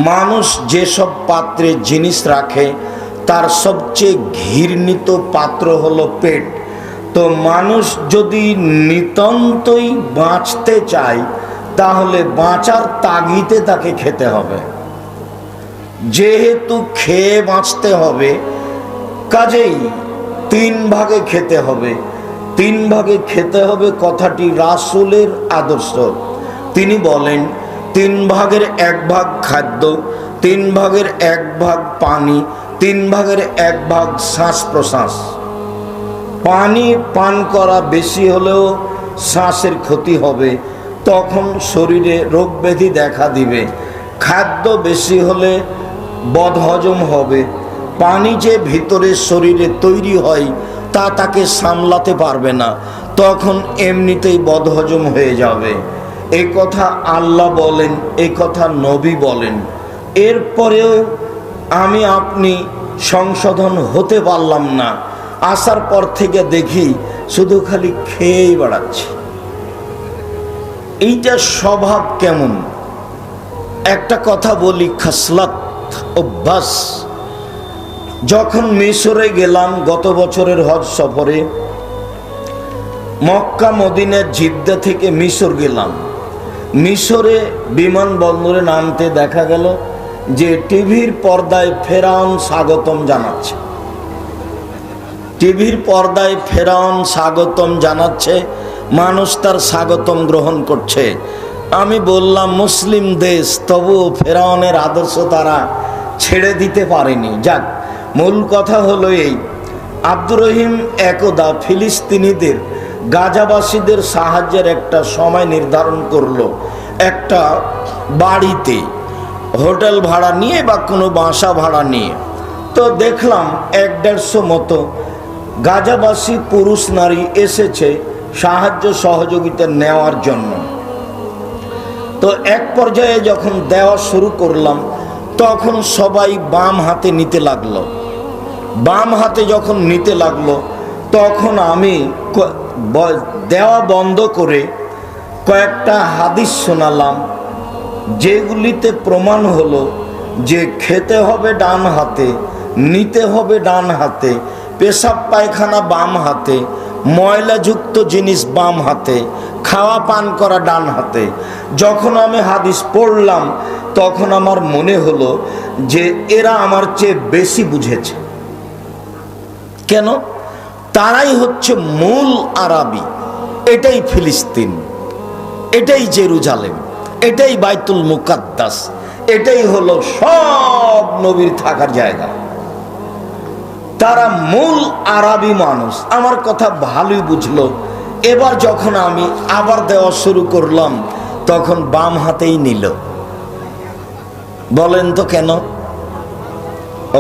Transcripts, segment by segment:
মানুষ যেসব পাত্রে জিনিস রাখে তার সবচেয়ে ঘৃণিত পাত্র হলো পেট। তো মানুষ যদি নিতান্তই বাঁচতে চায় তাহলে বাঁচার তাগিদে তাকে খেতে হবে। যেহেতু খেয়ে বাঁচতে হবে, কাজেই 3 ভাগে খেতে হবে। 3 ভাগে খেতে হবে কথাটি রাসূলের আদর্শ। তিনি বলেন 3 ভাগের 1 ভাগ খাদ্য, 3 ভাগের 1 ভাগ পানি, 3 ভাগের 1 ভাগ শ্বাস প্রশ্বাস। পানি পান করা বেশি হলেও শ্বাসের ক্ষতি হবে, তখন শরীরে রোগ ব্যাধি দেখা দিবে। খাদ্য বেশি হলে বদহজম হবে। পানি যে ভিতরে শরীরে তৈরি হয় তা তাকে সামলাতে পারবে না, তখন এমনিতেই বদহজম হয়ে যাবে। এই কথা আল্লাহ বলেন, এই কথা নবী বলেন। এরপরেও আমি আপনি সংশোধন হতে পারলাম না। আসার পর থেকে দেখি শুধু খালি খেয়েই বেড়াচ্ছি। এইটা স্বভাব কেমন? একটা কথা বলি, খাসলাত, অভ্যাস। যখন মিশরে গেলাম গত বছরের হজ সফরে, মক্কা মদিনা জিদ্দা থেকে মিশর গেলাম। মিশরে বিমানবন্দরে নামতে দেখা গেল যে টিভির পর্দায় ফেরাউন স্বাগতম জানাচ্ছে। টিভির পর্দায় ফেরাউন স্বাগতম জানাচ্ছে, মানুষ তার স্বাগতম গ্রহণ করছে। আমি বললাম মুসলিম দেশ, তবুও ফেরাউনের আদর্শ তারা ছেড়ে দিতে পারেনি। যাক, মূল কথা হলো এই, আব্দুর রহিম একদা ফিলিস্তিনিদের গাজাবাসীদের সাহায্যের একটা সময় নির্ধারণ করলো। একটা বাড়িতে হোটেল ভাড়া নিয়ে বা কোনো বাসা ভাড়া নিয়ে। তো দেখলাম 1-150 মতো গাজাবাসী পুরুষ নারী এসেছে সাহায্য সহযোগিতা নেওয়ার জন্য। তো এক পর্যায়ে যখন দেওয়া শুরু করলাম তখন সবাই বাম হাতে নিতে লাগলো। বাম হাতে যখন নিতে লাগলো তখন আমি দেওয়া বন্ধ করে কয়েকটা হাদিস শোনালাম, যেগুলিতে প্রমাণ হলো যে খেতে হবে ডান হাতে, নিতে হবে ডান হাতে, পেশাব পায়খানা বাম হাতে, ময়লাযুক্ত জিনিস বাম হাতে, খাওয়া পান করা ডান হাতে। যখন আমি হাদিস পড়লাম তখন আমার মনে হলো যে এরা আমার চেয়ে বেশি বুঝেছে। কেন? তারাই হচ্ছে মূল আরবি। এটাই ফিলিস্তিন, এটাই জেরুজালেম, এটাই বাইতুল মুকাদ্দাস, এটাই হলো সব নবীর থাকার জায়গা। তারা মূল আরবি মানুষ, আমার কথা ভালোই বুঝলো। এবার যখন আমি আবার দেওয়া শুরু করলাম তখন বাম হাতেই নিল। বলেন তো কেন?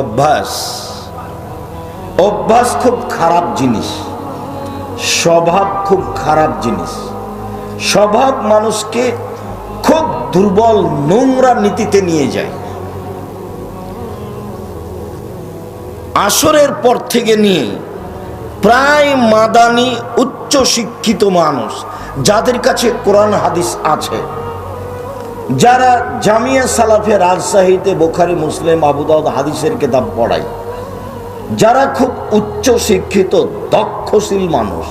অভ্যাস। অভ্যাস খুব খারাপ জিনিস, স্বভাব খুব খারাপ জিনিস। স্বভাব মানুষকে খুব দুর্বল নোংরা নীতিতে নিয়ে যায়। আসরের পর থেকে নিয়ে প্রায় মাদানি উচ্চ শিক্ষিত মানুষ, যাদের কাছে কোরআন হাদিস আছে, যারা জামিয়া সালাফে রাজশাহীতে বুখারী মুসলিম আবু দাউদ হাদিসের কিতাব পড়ায়, যারা খুব উচ্চ শিক্ষিত দক্ষশীল মানুষ,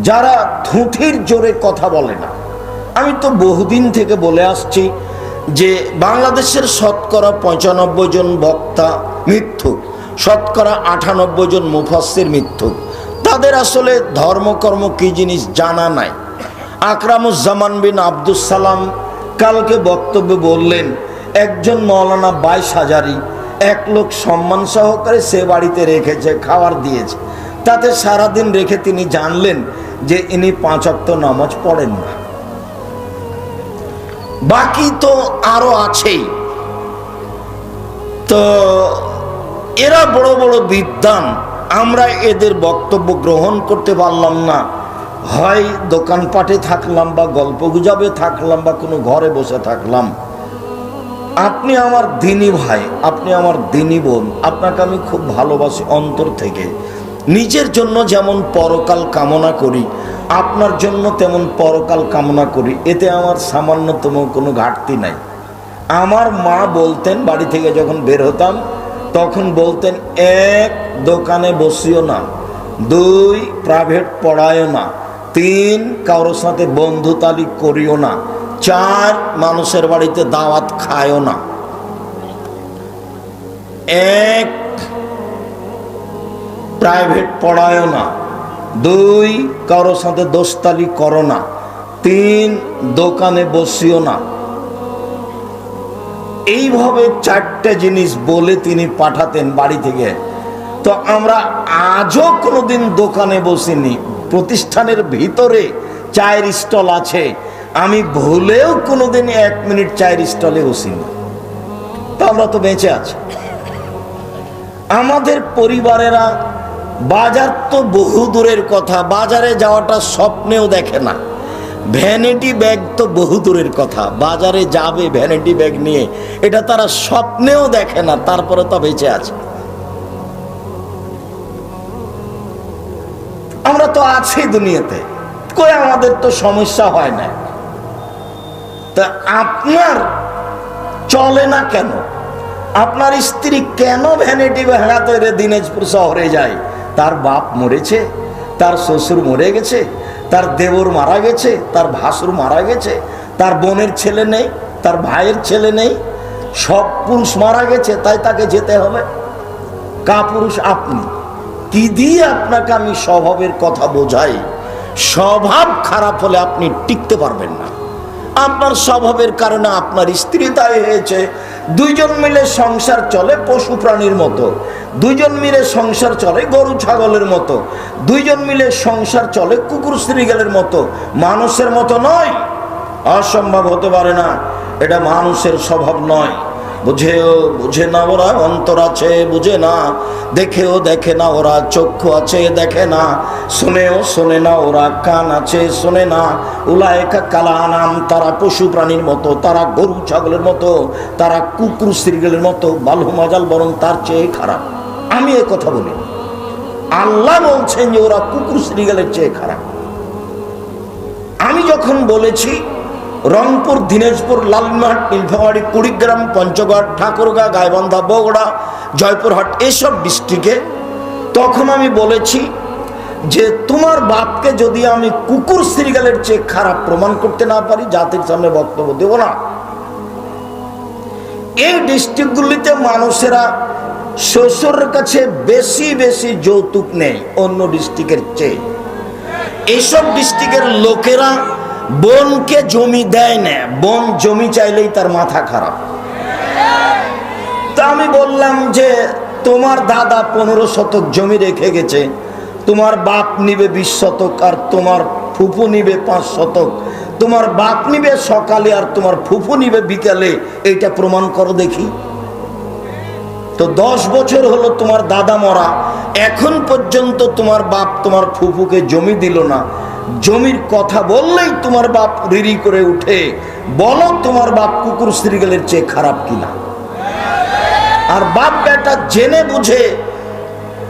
যারা থুথির জোরে কথা বলে না। আমি তো বহুদিন থেকে বলে আসছি যে বাংলাদেশের শতকরা 95 জন বক্তা মিথ্যুক, শতকরা 98 জন মুফাসসির মিথ্যুক। তাদের আসলে ধর্মকর্ম কি জিনিস জানা নাই। আকরামুজ্জামান বিন আব্দুস সালাম কালকে বক্তব্যে বললেন, একজন মৌলানা 22 হাজারি এক লোক সম্মান সহকারে সে বাড়িতে রেখেছে, খাবার দিয়েছে। তাতে সারাদিন রেখে তিনি জানলেন যে ইনি 5 ওয়াক্ত নামাজ পড়েন না। বাকি তো আরো আছেই। তো এরা বড় বড় বিদ্বান, আমরা এদের বক্তব্য গ্রহণ করতে পারলাম না। হয় দোকানপাটে থাকলাম বা গল্প গুজবে থাকলাম বা কোনো ঘরে বসে থাকলাম। আপনি আমার দিনী ভাই, আপনি আমার দিনী বোন, আপনাকে আমি খুব ভালোবাসি অন্তর থেকে। নিজের জন্য যেমন পরকাল কামনা করি, আপনার জন্য তেমন পরকাল কামনা করি। এতে আমার সামান্যতম কোনো ঘাটতি নাই। আমার মা বলতেন, বাড়ি থেকে যখন বের হতাম তখন বলতেন, 1 দোকানে বসিও না, 2 প্রাইভেট পড়ায়ও না, 3 কারোর সাথে বন্ধুতালি করিও না, 4 মানুষের বাড়িতে দাওয়াত খায়ও না। 1 প্রাইভেট পড়ায়ও না, 2 কারোর সাথে দোস্তালি করো না, 3 দোকানে বসিও না। এইভাবে 4টে জিনিস বলে তিনি পাঠাতেন বাড়ি থেকে। তো আমরা আজও কোনোদিন দোকানে বসিনি। প্রতিষ্ঠানের ভিতরে চায়ের স্টল আছে, আমি ভুলেও কোনোদিন 1 মিনিট চায়ের স্টলে বসিনি। তো আমরা তো বেঁচে আছি। আমাদের পরিবারেরা বাজার তো বহু দূরের কথা, বাজারে যাওয়াটা স্বপ্নেও দেখে না। ভ্যানিটি ব্যাগ তো বহু দূরের কথা, বাজারে যাবে ভ্যানিটি ব্যাগ নিয়ে, এটা তারা স্বপ্নেও দেখে না, তারপরে তো বেঁচে আছে। আমরা তো আছি দুনিয়াতে, কই আমাদের তো সমস্যা হয় না। তা আপনার চলে না কেন? আপনার স্ত্রী কেন ভ্যানিটি ভাঙা তৈরি দিনাজপুর শহরে যায়? তার বাপ মরেছে, তার শ্বশুর মরে গেছে, তার দেবর মারা গেছে, তার ভাসুর মারা গেছে, তার বোনের ছেলে নেই, তার ভাইয়ের ছেলে নেই, সব পুরুষ মারা গেছে, তাই তাকে যেতে হবে। কাপুরুষ আপনি। কি দিয়ে আপনাকে আমি স্বভাবের কথা বোঝাই? স্বভাব খারাপ হলে আপনি টিকতে পারবেন না। আপনার স্বভাবের কারণে আপনার স্ত্রী তাই হয়েছে। 2 জন মিলে সংসার চলে পশু প্রাণীর মতো, 2 জন মিলে সংসার চলে গরু ছাগলের মতো, 2 জন মিলে সংসার চলে কুকুর শ্রীগালের মতো, মানুষের মতো নয়। অসম্ভব হতে পারে না, এটা মানুষের স্বভাব নয়। বুঝে না ওরা, অন্তর আছে বুঝে না, দেখেও দেখে না ওরা, চক্ষু আছে দেখে না, শুনেও শোনে না ওরা, কান আছে শোনে না। উলায়েকা কালানাম, তারা পশু প্রাণীর মতো, তারা গরু ছাগলের মতো, তারা কুকুর শ্রীগালের মতো, বালহুমাজাল, বরং তার চেয়ে খারাপ। আমি এ কথা বলি, আল্লাহ বলছেন যে ওরা কুকুর শ্রীগালের চেয়ে খারাপ। আমি যখন বলেছি রংপুর, দিনাজপুর, লালমাট, নীলফামারী, কুড়িগ্রাম, পঞ্চগড়, ঠাকুরগাঁ, গাইবান্ধা, বগুড়া, জয়পুরহাট এসব ডিস্ট্রিক্টে, তখন আমি বলেছি যে তোমার বাপকে যদি আমি কুকুর শ্রীগালের চেয়ে খারাপ প্রমাণ করতে না পারি, জাতির সামনে বক্তব্য দেব না। এই ডিস্ট্রিক্টগুলিতে মানুষেরা শ্বশুরের কাছে বেশি বেশি যৌতুক নেই অন্য ডিস্ট্রিক্টের চেয়ে। এইসব ডিস্ট্রিক্টের লোকেরা বোনকে জমি দেয় না, বোন জমি চাইলেই তার মাথা খারাপ। তা আমি বললাম যে তোমার দাদা 15 শতক জমি রেখে গেছে, তোমার বাপ নিবে 20 শতক আর তোমার ফুফু নিবে 5 শতক, তোমার বাপ নিবে সকালে আর তোমার ফুফু নিবে বিকালে, এইটা প্রমাণ করো দেখি। তো 10 বছর হলো তোমার দাদা মরা, এখন পর্যন্ত তোমার বাপ তোমার ফুফুকে জমি দিল না। জমির কথা বললেই তোমার বাপ রিরি করে উঠে। বলো তোমার বাপ কুকুর শ্রীগালের চেয়ে খারাপ কিনা? আর বাপ বেটা জেনে বুঝে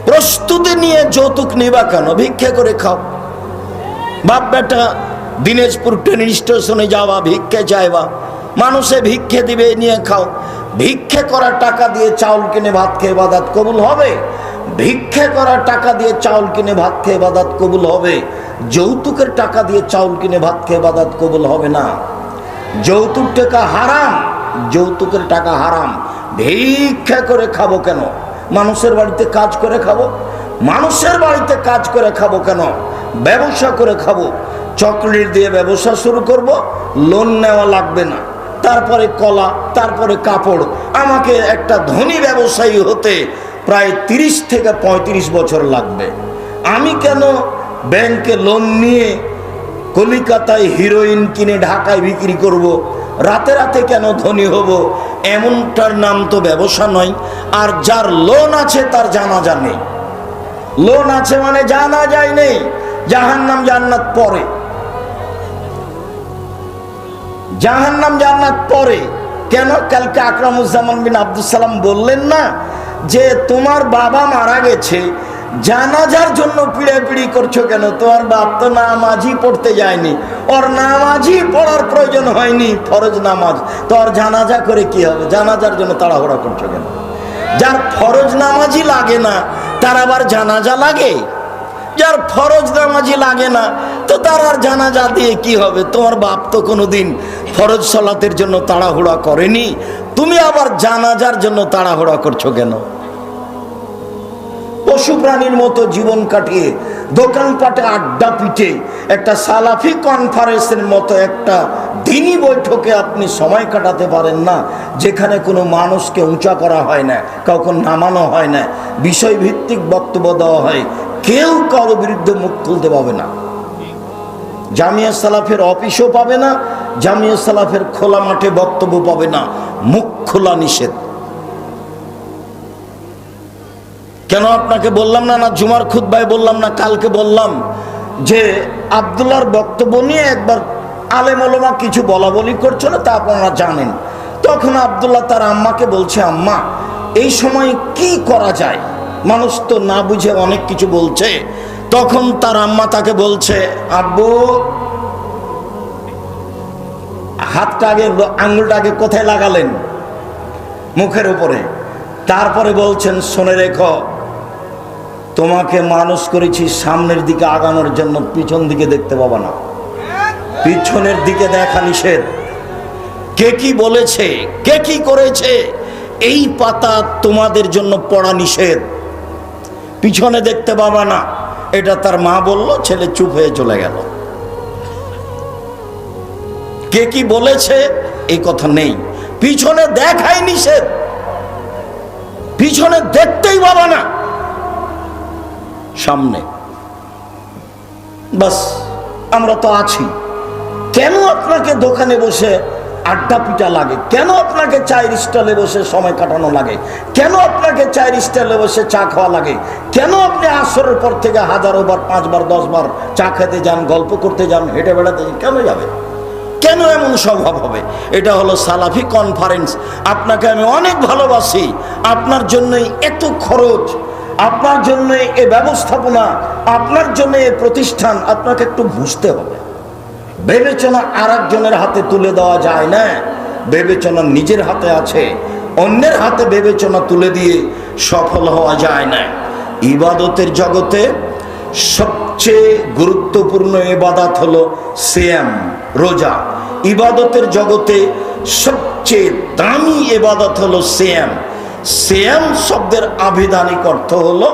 প্রস্তুতি নিয়ে যৌতুক নিবা কেন? ভিক্ষে করে খাও। বাপ বেটা দিনাজপুর ট্রেন স্টেশনে যাওয়া, ভিক্ষে চাইবা, মানুষে ভিক্ষে দিবে, নিয়ে খাও। ভিক্ষে করা টাকা দিয়ে চাউল কিনে ভাত খেয়ে ইবাদত কবুল হবে? ভিক্ষে করা টাকা দিয়ে চাউল কিনে ভাত খেয়ে ইবাদত কবুল হবে? যৌতুকের টাকা দিয়ে চাউল কিনে ভাত খেয়ে ইবাদত কবুল হবে না। যৌতুক টাকা হারাম, যৌতুকের টাকা হারাম। ভিক্ষা করে খাবো কেন? মানুষের বাড়িতে কাজ করে খাবো। মানুষের বাড়িতে কাজ করে খাবো কেন? ব্যবসা করে খাবো। চকলেট দিয়ে ব্যবসা শুরু করব, লোন নেওয়া লাগবে না। তারপরে কলা, তারপরে কাপড়। আমাকে একটা ধনী ব্যবসায়ী হতে প্রায় 30 থেকে 35 বছর লাগবে। আমি কেন ব্যাংকে লোন নিয়ে কলিকাতায় হিরোইন কিনে ঢাকায় বিক্রি করব? রাতে রাতে কেন ধনী হব? এমনটার নাম তো ব্যবসা নয়। আর যার লোন আছে তার জানাজা নেই। লোন আছে মানে জানাজাই নেই। জাহান্নাম জান্নাত পরে, জাহান্নাম জান্নাত পরে। কেন? কালকে আকরামুজ্জামান বিন আব্দুল সালাম বললেন না যে তোমার বাবা মারা গেছে, জানাজার জন্য পিড়াপিড়ি করছো কেন? তোমার বাপ তো নামাজই পড়তে যায়নি, ওর নামাজই পড়ার প্রয়োজন হয়নি, ফরজ নামাজ, তো ওর জানাজা করে কি হবে? জানাজার জন্য তাড়াহুড়া করছো কেন? যার ফরজ নামাজই লাগে না তার আবার জানাজা লাগে? যার ফরজ নামাজই লাগে না তো তার আর জানাজা দিয়ে কি হবে? তোমার বাপ তো কোনোদিন ফরজ সালাতের জন্য তাড়াহুড়া করেনি, তুমি আবার জানাজার জন্য তাড়াহুড়া করছো কেন? পশু প্রাণীর মতো জীবন কাটিয়ে দোকানপাটে আড্ডা পিটে একটা সালাফি কনফারেন্সের মতো একটা দিনই বৈঠকে আপনি সময় কাটাতে পারেন না, যেখানে কোনো মানুষকে উঁচা করা হয় না, কাউকে নামানো হয় না, বিষয়ভিত্তিক বক্তব্য দেওয়া হয়, কেউ কারো বিরুদ্ধে মুখ খুলতে পাবে না। জামিয়া সালাফের অফিসও পাবে না, জামিয়া সালাফের খোলা মাঠে বক্তব্য পাবে না, মুখ খোলা নিষেধ। কেন আপনাকে বললাম না, না জুমার খুতবায় বললাম না, কালকে বললাম যে আব্দুল্লাহর বক্তব্য নিয়ে একবার আলেম ওলামা কিছু বলা বলি করছিল, তা আপনারা জানেন। তখন আব্দুল্লাহ তার আম্মাকে বলছে, আম্মা এই সময় কি করা যায়, মানুষ তো না বুঝে অনেক কিছু বলছে। তখন তার আম্মা তাকে বলছে, আব্বু হাতটা আগে, আঙ্গুলটা আগে কোথায় লাগালেন? মুখের উপরে। তারপরে বলছেন, শুনে রেখো, তোমাকে মানুষ করেছি সামনের দিকে আগানোর জন্য, পিছন দিকে দেখতে পাবা না, পিছনের দিকে দেখা নিষেধ। কে কি বলেছে, কে কি করেছে, এই পাতা তোমাদের জন্য পড়া নিষেধ, পিছনে দেখতে পাবা না। এটা তার মা বলল, ছেলে চুপ হয়ে চলে গেল। কে কি বলেছে এই কথা নেই, পিছনে দেখাই নিষেধ, পিছনে দেখতেই পাবা না, সামনে। বাস আমরা তো আছি। কেন আপনাকে দোকানে বসে আড্ডা পিটা লাগে? কেন আপনাকে চায়ের স্টলে বসে সময় কাটানো লাগে? কেন আপনাকে চায়ের স্টলে বসে চা খাওয়া লাগে? কেন আপনি আসরের পর থেকে হাজারো বার, 5 বার 10 বার চা খেতে যান, গল্প করতে যান, হেঁটে বেড়াতে যান? কেন যাবে? কেন এমন স্বভাব হবে? এটা হলো সালাফি কনফারেন্স। আপনাকে আমি অনেক ভালোবাসি, আপনার জন্যই এত খরচ, আপনার জন্য এ ব্যবস্থাপনা, আপনার জন্য এ প্রতিষ্ঠান। আপনাকে একটু বুঝতে হবে, বিবেচনা আর একজনের হাতে তুলে দেওয়া যায় না, বিবেচনা নিজের হাতে আছে, অন্যের হাতে বিবেচনা তুলে দিয়ে সফল হওয়া যায় না। ইবাদতের জগতে সবচেয়ে গুরুত্বপূর্ণ ইবাদত হলো সিয়াম, রোজা। ইবাদতের জগতে সবচেয়ে দামি ইবাদত হলো সিয়াম। সিয়াম শব্দের আবিধানিক অর্থ হলো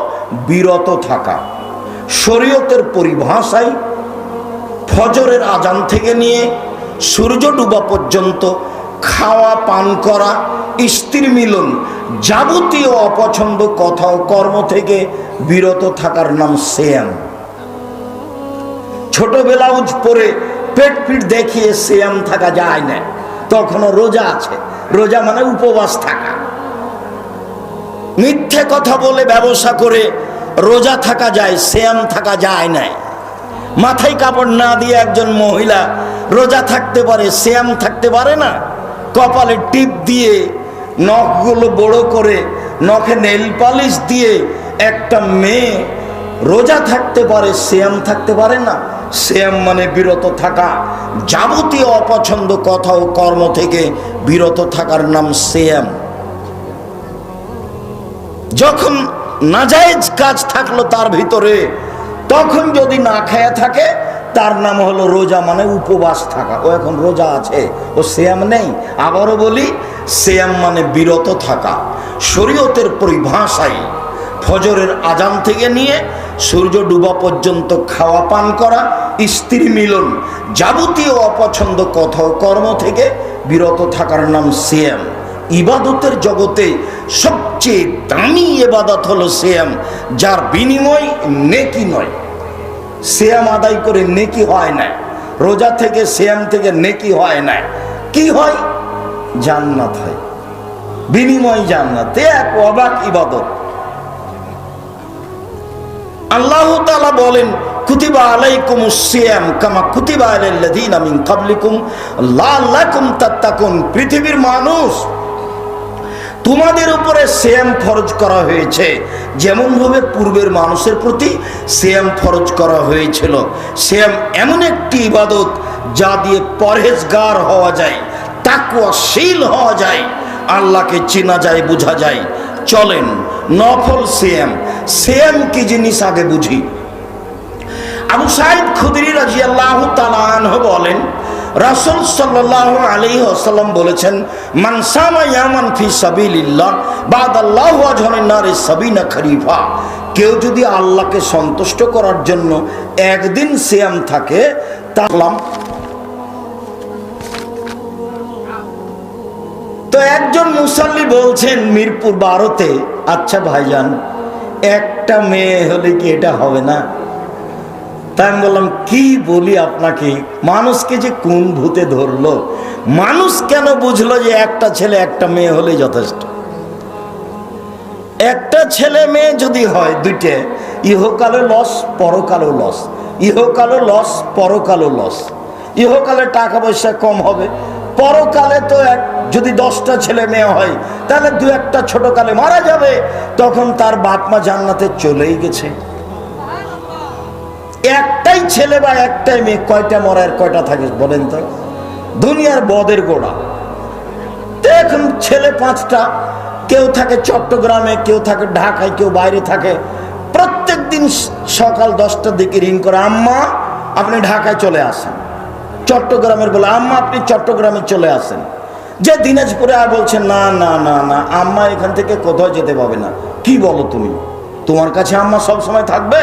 বিরত থাকা। শরীয়তের পরিভাষায় ফজরের আজান থেকে নিয়ে সূর্য ডুবা পর্যন্ত খাওয়া, পান করা, স্ত্রী মিলন, যাবতীয় অপছন্দ কথা ও কর্ম থেকে বিরত থাকার নাম সিয়াম। ছোট ব্লাউজ পরে পেট পিট দেখিয়ে সিয়াম থাকা যায় না, তখনও রোজা আছে। রোজা মানে উপবাস থাকা। মিথ্যে কথা বলে ব্যবসা করে রোজা থাকা যায়, সিয়াম থাকা যায় না। মাথায় কাপড় না দিয়ে একজন মহিলা রোজা থাকতে পারে, সিয়াম থাকতে পারে না। কপালে টিপ দিয়ে, নখগুলো বড় করে, নখে নেল পালিশ দিয়ে একটা মেয়ে রোজা থাকতে পারে, সিয়াম থাকতে পারে না। সিয়াম মানে বিরত থাকা, যাবতীয় অপছন্দ কথা ও কর্ম থেকে বিরত থাকার নাম সিয়াম। যখন নাজায়েজ কাজ থাকলো তার ভিতরে, তখন যদি না খেয়ে থাকে তার নাম হলো রোজা, মানে উপবাস থাকা। ও এখন রোজা আছে, ও সিয়াম নেই। আবারও বলি, সিয়াম মানে বিরত থাকা। শরীয়তের পরিভাষায় ফজরের আজান থেকে নিয়ে সূর্য ডুবা পর্যন্ত খাওয়া, পান করা, স্ত্রী মিলন, যাবতীয় অপছন্দ কথা ও কর্ম থেকে বিরত থাকার নাম সিয়াম। ইবাদতের জগতে সবচেয়ে দামি ইবাদত হলো সিয়াম, যার বিনিময় নেকি নয়। সিয়াম আদায় করে নেকি হয় না, রোজা থেকে, সিয়াম থেকে নেকি হয় না। কি হয়? জান্নাত হয়, বিনিময় জান্নাত। এক অবাক ইবাদত। আল্লাহ তাআলা বলেন, কুতিবা আলাইকুমুস সিয়াম কামা কুতিবা আলাল্লাযীনা মিন কাবলিকুম লাআল্লাকুম তাত্তাকুন। পৃথিবীর মানুষ, তোমাদের উপরে সিয়াম ফরজ করা হয়েছে যেমন ভাবে পূর্বের মানুষের প্রতি সিয়াম ফরজ করা হয়েছিল। সিয়াম এমন একটি ইবাদত যা দিয়ে পরহেজগার হওয়া যায়, তাকওয়াশীল হওয়া যায়, আল্লাহকে চেনা যায়, বোঝা যায়। চলেন নফল সিয়াম, সিয়াম কি জিনিস আগে বুঝি। আবু সাঈদ খুদরি রাদিয়াল্লাহু তাআলা আনহু বলেন, রাসূল সাল্লাল্লাহু আলাইহি ওয়াসাল্লাম বলেছেন, মান সামা ইয়ামান ফি সাবিলিল্লাহ বাদাল্লাহু আজহানিন নারি সাবিনা খরিফা। কেউ যদি আল্লাহকে সন্তুষ্ট করার জন্য একদিন সিয়াম থাকে, তাহলে তো একজন মুসাল্লি বলছেন মিরপুর 12-তে, আচ্ছা ভাইজান একটা মেয়ে হলে কি এটা হবে না? তাই আমি বললাম কি বলি আপনাকে, মানুষকে যে কোন ভূতে ধরলো, মানুষ কেন বুঝলো যে একটা ছেলে একটা মেয়ে হলে যথেষ্ট? একটা ছেলে মেয়ে যদি হয় দুইটে, ইহকালে লস পরকালেও লস, ইহকালে লস পরকালেও লস। ইহকালে টাকা পয়সা কম হবে, পরকালে তো যদি 10টা ছেলে মেয়ে হয় তাহলে 2-1টা ছোটকালে মারা যাবে, তখন তার বাপ মা জান্নাতে চলেই গেছে। একটাই ছেলে বা একটাই মেয়ে, কয়টা মরার কয়টা থাকে বলেন তো? দুনিয়ার বদের গোড়া। এখন ছেলে 5টা, কেউ থাকে চট্টগ্রামে, কেউ থাকে ঢাকায়, কেউ বাইরে থাকে। প্রত্যেক দিন সকাল 10টার দিকে রিং করে, আম্মা আপনি ঢাকায় চলে আসেন। চট্টগ্রামের বলে, আম্মা আপনি চট্টগ্রামে চলে আসেন। যে দিনাজপুরে আর বলছেন, না না না না আম্মা এখান থেকে কোথাও যেতে পাবে না। কি বলো তুমি? তোমার কাছে আম্মা সব সময় থাকবে,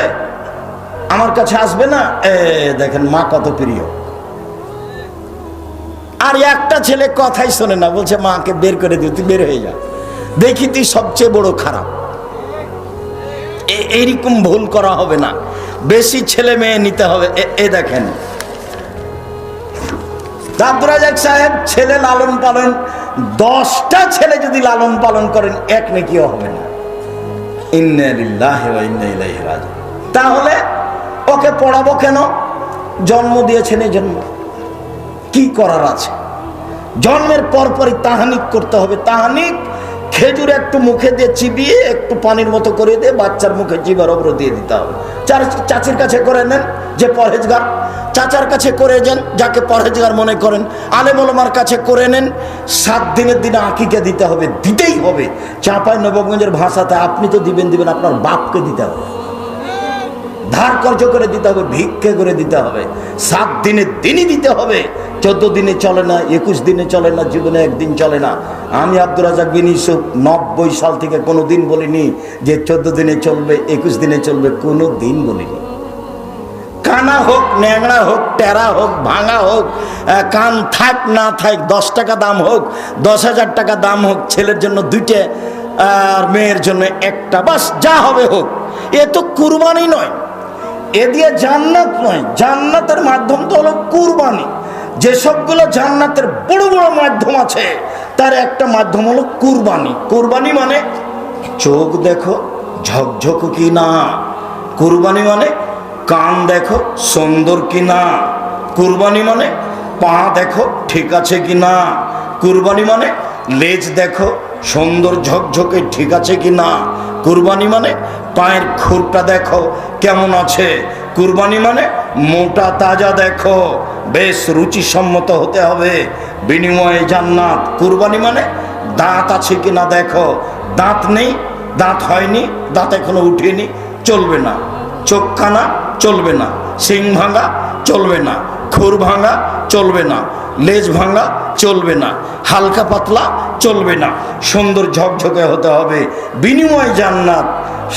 আমার কাছে আসবে না? দেখেন মা কত প্রিয়। আর একটা ছেলে কথাই শোনে না, বলছে মাকে বের করে দিও, তুই বের হয়ে যা, দেখি তুই সবচেয়ে বড় খারাপ। এইরকম ভুল করা হবে না, বেশি ছেলে মেয়ে নিতে হবে। দেখেন আব্দুর রাজ্জাক সাহেব ছেলে লালন পালন, 10টা ছেলে যদি লালন পালন করেন এক নেকিও হবে না। ইন্না লিল্লাহি ওয়া ইন্না ইলাইহি রাজিউন। তাহলে ওকে পড়াবো কেন? জন্ম দিয়েছেন এই জন্য, কি করার আছে? জন্মের পরপরই তাহানিক করতে হবে। তাহানিক খেজুর একটু মুখে দিয়ে চিবিয়ে একটু পানির মতো করে দিয়ে বাচ্চার মুখে জিভার ওপর দিয়ে দিতে হবে। চাচির কাছে করে নেন যে পরহেজগার, চাচার কাছে করে যান যাকে পরহেজগার মনে করেন, আলেম ওলামার কাছে করে নেন। 7 দিনের দিনে আকিকা দিতে হবে, দিতেই হবে। চাঁপাই নবাবগঞ্জের ভাষাতে আপনি তো দিবেন, আপনার বাপকে দিতে হবে, ধার কর্জ করে দিতে হবে, ভিক্ষে করে দিতে হবে। 7 দিনের দিনই দিতে হবে। 14 দিনে চলে না, 21 দিনে চলে না, জীবনে একদিন চলে না। আমি আব্দুর রাজ্জাক বিন ইউসুফ 90 সাল থেকে কোনো দিন বলিনি যে 14 দিনে চলবে, 21 দিনে চলবে, কোনো দিন বলিনি। কানা হোক, ন্যাংড়া হোক, টেরা হোক, ভাঙা হোক, কান থাক না থাক, 10 টাকা দাম হোক, 10,000 টাকা দাম হোক, ছেলের জন্য 2টে আর মেয়ের জন্য 1টা, বাস যা হবে হোক। এ তো কুরবানি নয়, এ দিয়ে জান্নাত নয়। জান্নাতের মাধ্যম তো হলো কুরবানি। যেসবগুলো জান্নাতের বড় বড় মাধ্যম আছে তার একটা মাধ্যম হলো কুরবানি। কুরবানি মানে চোখ দেখো ঝকঝক কি না, কুরবানি মানে কান দেখো সুন্দর কি না, কুরবানি মানে পা দেখো ঠিক আছে কি না, কুরবানি মানে লেজ দেখো সুন্দর ঝকঝকে ঠিক আছে কি না, কুরবানি মানে পায়ের খুরটা দেখো কেমন আছে, কুরবানি মানে মোটা তাজা দেখো, বেশ রুচিসম্মত হতে হবে, বিনিময়ে জান্নাত। কুরবানি মানে দাঁত আছে কি না দেখো, দাঁত নেই, দাঁত হয়নি, দাঁত এখনো উঠেনি, চলবে না। চোখ কানা চলবে না, শিং ভাঙা চলবে না, খুর ভাঙা চলবে না, লেজ ভাঙা চলবে না, হালকা পাতলা চলবে না, সুন্দর ঝকঝকে হতে হবে, বিনিময় জান্নাত।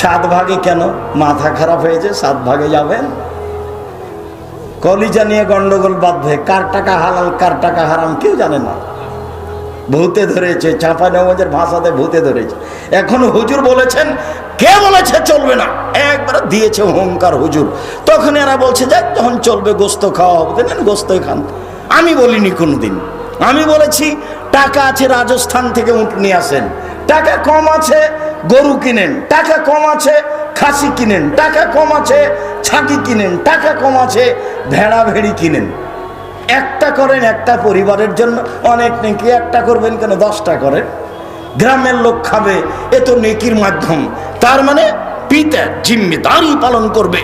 7 ভাগে কেন? মাথা খারাপ হয়েছে 7 ভাগে যাবেন? কলিজা নিয়ে গন্ডগোল বাঁধবে, কার টাকা হালাল কার টাকা হারাম কেউ জানে না। ভূতে ধরেছে, চাঁপাইনবাবগঞ্জের ভাষাতে ভূতে ধরেছে। এখন হুজুর বলেছেন, কে বলেছে চলবে না? একবার দিয়েছে হুঙ্কার হুজুর। তখন এরা বলছে যাক যখন চলবে গোস্ত খাওয়া হবে, দেন গোস্তই খান। আমি বলিনি কোনোদিন, আমি বলেছি টাকা আছে রাজস্থান থেকে উট নিয়ে আসেন, টাকা কম আছে গরু কিনেন, টাকা কম আছে খাসি কিনেন, টাকা কম আছে ছাগি কিনেন, টাকা কম আছে ভেড়া ভেড়ি কিনেন। একটা করেন একটা পরিবারের জন্য, অনেক নাকি একটা করবেন কেন 10টা করেন। গ্রামের লোক খাবে, এ তো নেকির মাধ্যম। তার মানে পিতা জিম্মেদারি পালন করবে।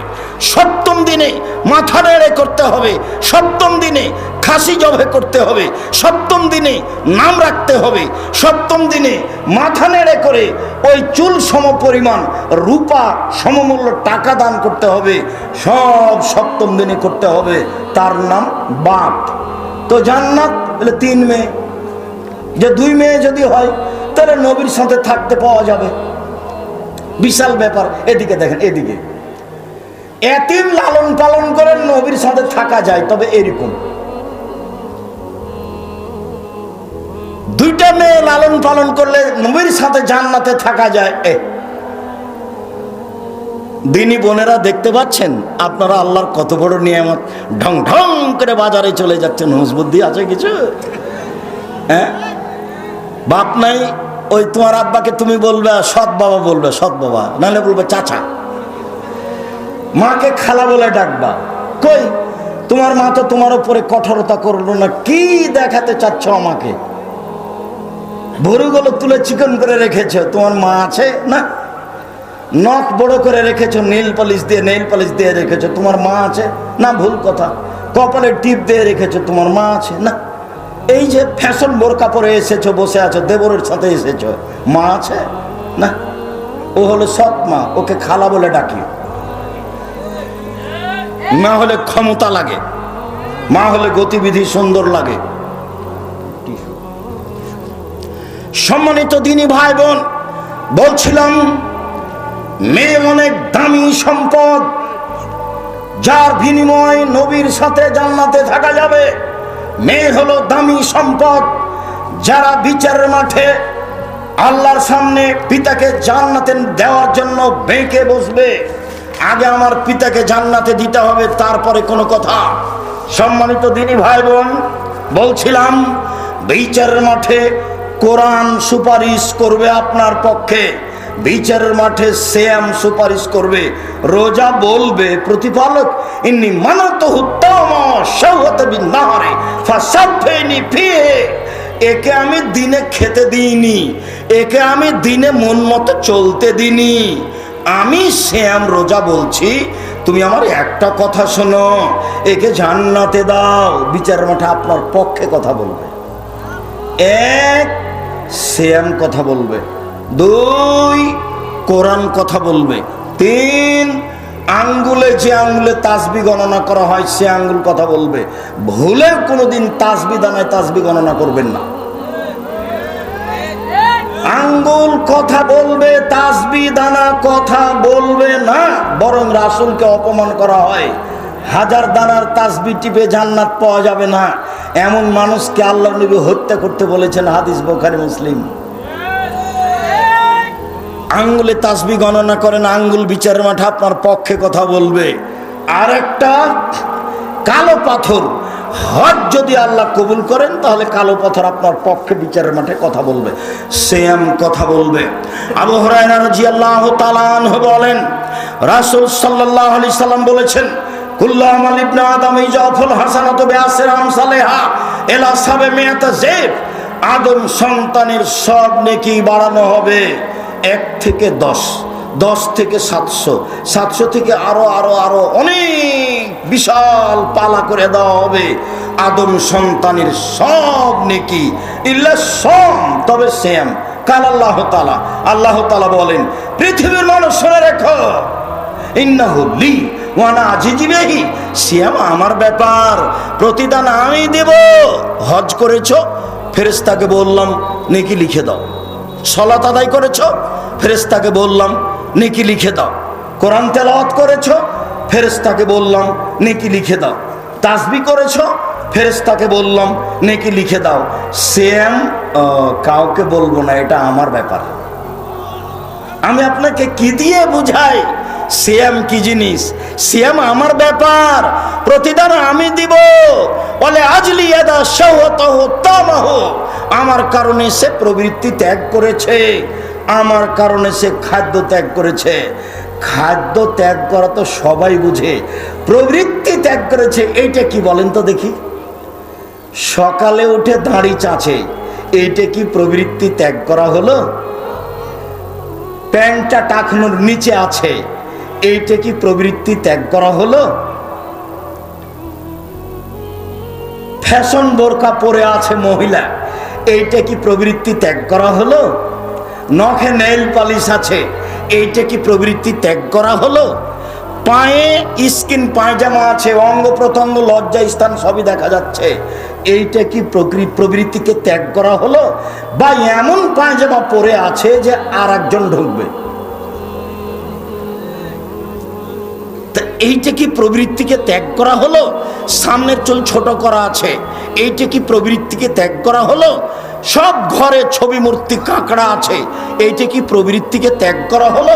সপ্তম দিনে মাথা নেড়ে করতে হবে, সপ্তম দিনে খাসি জবে করতে হবে, সপ্তম দিনে নাম রাখতে হবে, সপ্তম দিনে মাথা নেড়ে করে ওই চুল সম পরিমাণ রূপা সমমূল্য টাকা দান করতে হবে। সব সপ্তম দিনে করতে হবে। তার নাম বাপ। তো জান্নাত বলে 3 মেয়ে, যে 2 মেয়ে যদি হয় তাহলে নবীর সাথে থাকতে পাওয়া যাবে। বিশাল ব্যাপার। এদিকে দেখেন, এদিকে এতিম লালন পালন করে নবীর সাথে থাকা যায়, তবে এরকম 2টা মেয়ে লালন পালন করলে নবীর সাথে জান্নাতে থাকা যায়। দিনী বোনেরা দেখতে পাচ্ছেন আপনারা আল্লাহর কত বড় নিয়ামত। ঢং ঢং করে বাজারে চলে যাচ্ছেন। হুঁশ বুদ্ধি আছে কিছু? হ্যাঁ, বাপ নাই, ওই তোমার আব্বাকে তুমি বলবে সৎ বাবা, বলবে সৎ বাবা, নাহলে বলবে চাচা। মাকে খালা বলে ডাকবা। কই, তোমার মা তো তোমার উপরে কঠোরতা করলো না। কি দেখাতে চাচ্ছ আমাকে? ভুরুগুলো তুলে চিকন করে রেখেছ, তোমার মা আছে না? নখ বড় করে রেখেছো, নেইল পলিশ দিয়ে রেখেছো, তোমার মা আছে না? ভুল কথা। কপালে টিপ দিয়ে রেখেছো, তোমার মা আছে না? এই যে ফ্যাশন বোরকা পরে এসেছো, বসে আছো, দেবরের সাথে এসেছো, মা আছে না? ও হলো সৎ মা, ওকে খালা বলে ডাকি। মা হলে ক্ষমতা লাগে, মা হলে গতিবিধি সুন্দর লাগে। সম্মানিত দিনী ভাই বোন, বলছিলাম মেয়ে অনেক দামি সম্পদ, যার বিনিময় নবীর সাথে জান্নাতে থাকা যাবে। মেয়ে হলো দামি সম্পদ, যারা বিচারের মাঠে আল্লাহর সামনে পিতাকে জান্নাতে দেওয়ার জন্য বেঁকে বসবে। আগে আমার পিতাকে জান্নাতে দিতে হবে, তারপরে কোনো কথা। সম্মানিত দিনী ভাই বোন, বলছিলাম বিচারের মাঠে কোরআন সুপারিশ করবে আপনার পক্ষে, বিচারের মাঠে সিয়াম সুপারিশ করবে, রোজা বলবে প্রতিপালক ইন্নী মানাতুহু তাওমা শাওয়াতা বিন-নাহারি ফাসাফিনি ফিহি, একে আমি দিনে খেতে দিইনি, একে আমি দিনে মন মতো চলতে দিইনি, আমি সিয়াম রোজা বলছি, তুমি আমার একটা কথা শোনো, একে জান্নাতে দাও। বিচারের মাঠে আপনার পক্ষে কথা বলবে। 1 সিয়াম কথা বলবে, 2 কোরআন কথা বলবে, 3 আঙ্গুলে যে আঙ্গুলে তাসবি গণনা করা হয় সে আঙ্গুল কথা বলবে। ভুলে কোনোদিন তাসবি দানায় তাসবি গণনা করবেন না। আঙ্গুল কথা বলবে, তাসবি দানা কথা বলবে না। বরং রাসূলকে অপমান করা হয়। 1000 দানার তাসবি টিপে জান্নাত পাওয়া যাবে না, এমন মানুষকে আল্লাহর নবী হত্যা করতে বলেছেন। হাদিস বুখারী মুসলিম। আঙ্গুলে তাসবি গণনা করেন, আঙ্গুল বিচারের মাঠে আপনার পক্ষে কথা বলবে। আর একটা কালো পাথর, হজ যদি আল্লাহ কবুল করেন তাহলে কালো পাথর আপনার পক্ষে বিচারের মাঠে কথা বলবে, সিয়াম কথা বলবে। আবু হুরায়রা রাদিয়াল্লাহু তাআলা আনহু বলেন, রাসূল সাল্লাল্লাহু আলাইহি সাল্লাম বলেছেন, কুল্লু আমাল ইবনে আদম ইজাফুল হাসানাতু বিআশরি আমসালিহা ইলা 700 জিব, আদম সন্তানের সব নেকি বাড়ানো হবে 1 থেকে 10, 10 থেকে 700, 700 থেকে আরো আরো আরো অনেক বিশাল পালা করে দেওয়া হবে আদম সন্তানের সব নেকি, ইল্লা সাম, তবে সিয়াম। কাল আল্লাহ তাআলা, আল্লাহ তাআলা বলেন, পৃথিবীর মানুষ শুনে রেখো, ইন্নাহু লি ওয়া আনা আজিজু বিহি, সিয়াম আমার ব্যাপার, প্রতিদান আমি দেব। হজ করেছো, ফেরেশতাকে বললাম নেকি লিখে দাও। সালাত আদায় করেছো, ফেরেশতাকে বললাম নেকি লিখে দাও। কোরআন তেলাওয়াত করেছো, ফেরেশতাকে বললাম নেকি লিখে দাও। তাসবিহ করেছো, ফেরেশতাকে বললাম নেকি লিখে দাও। সিয়াম কাউকে বলবো না, এটা আমার ব্যাপার। আমি আপনাকে কি দিয়ে বুঝাই সিয়াম কি জিনিস? সিয়াম আমার ব্যাপার, প্রতিদান আমি দিব। বলে আজলি ইয়াদা শাওয়াতাহু তামাহু, আমার কারণে সে প্রবৃত্তি ত্যাগ করেছে, আমার কারণে সে খাদ্য ত্যাগ করেছে। খাদ্য ত্যাগ করা তো সবাই বুঝে, প্রবৃত্তি ত্যাগ করেছে এইটা কি বলেন তো দেখি? সকালে উঠে দাড়ি চাঁচে, এইটা কি প্রবৃত্তি ত্যাগ করা হলো? প্যান্টটা টাকনোর নিচে আছে, এইটা কি প্রবৃত্তি ত্যাগ করা হলো? ফ্যাশন বোরকা পরে আছে মহিলা, এইটা কি প্রবৃত্তি ত্যাগ করা হলো? নখে নেইল পালিশ আছে, এইটা কি প্রবৃত্তি ত্যাগ করা হলো? পায়ে স্কিন পায়জামা আছে, অঙ্গ প্রত্যঙ্গ লজ্জা স্থান সবই দেখা যাচ্ছে, এইটা কি প্রবৃত্তিকে ত্যাগ করা হলো? বা এমন পায়জামা পরে আছে যে আর একজন ঢুকবে, এইটা কি প্রবৃত্তিকে ত্যাগ করা হলো? সামনের চুল ছোট করা আছে, এইটা কি প্রবৃত্তিকে ত্যাগ করা হলো? সব ঘরে ছবি মূর্তি কাঁকড়া আছে, এইটা কি প্রবৃত্তিকে ত্যাগ করা হলো?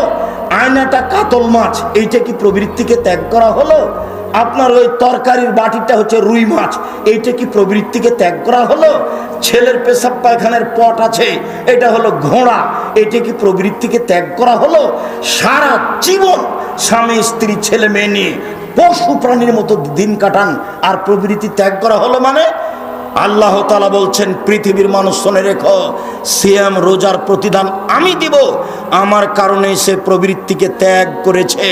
আয়নাটা কাতল মাছ, এইটা কি প্রবৃত্তিকে ত্যাগ করা হলো? আপনার ওই তরকারির বাটিটা হচ্ছে রুই মাছ, এইটা কি প্রবৃত্তিকে ত্যাগ করা হলো? ছেলের পেশাব পায়খানার পট আছে, এটা হলো ঘোড়া, এটা কি প্রবৃত্তিকে ত্যাগ করা হলো? সারা জীবন স্বামী স্ত্রী ছেলে মেয়ে নিয়ে পশু প্রাণীর মতো দিন কাটান, আর প্রবৃত্তি ত্যাগ করা হলো মানে? আল্লাহ তাআলা বলছেন, পৃথিবীর মানুষ শুনে রেখো, সিয়াম রোজার প্রতিদান আমি দিব, আমার কারণে সে প্রবৃত্তিকে ত্যাগ করেছে,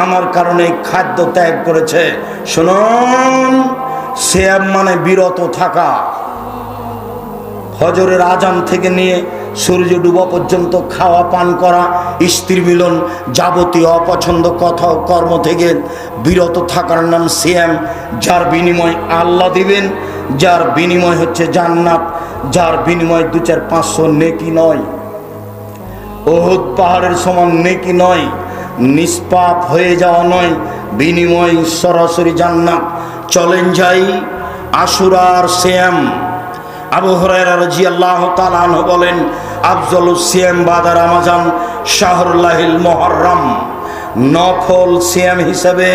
আমার কারণে খাদ্য ত্যাগ করেছে। শুনুন, সিয়াম মানে বিরত থাকা। ফজরের আজান থেকে নিয়ে সূর্য ডুবা পর্যন্ত খাওয়া পান করা, স্ত্রী মিলন, যাবতীয় অপছন্দ কথা ও কর্ম থেকে বিরত থাকার নাম সিয়াম। যার বিনিময় আল্লাহ দিবেন, যার বিনিময় হচ্ছে জান্নাত, যার বিনিময় 2-4-500 নেকি নয়, উহুদ পাহাড়ের সমান নেকি নয়, নিষ্পাপ হয়ে যাওয়া নয়, বিনিময় সরাসরি জান্নাত। চলেন যাই আশুরার সিয়াম। আবু হুরায়রা রাদিয়াল্লাহু তাআলা আনহু বলেন, আফজালুস সিয়াম বাদা রমাজান শাহরুল্লাহিল মুহররম। নফল সিয়াম হিসাবে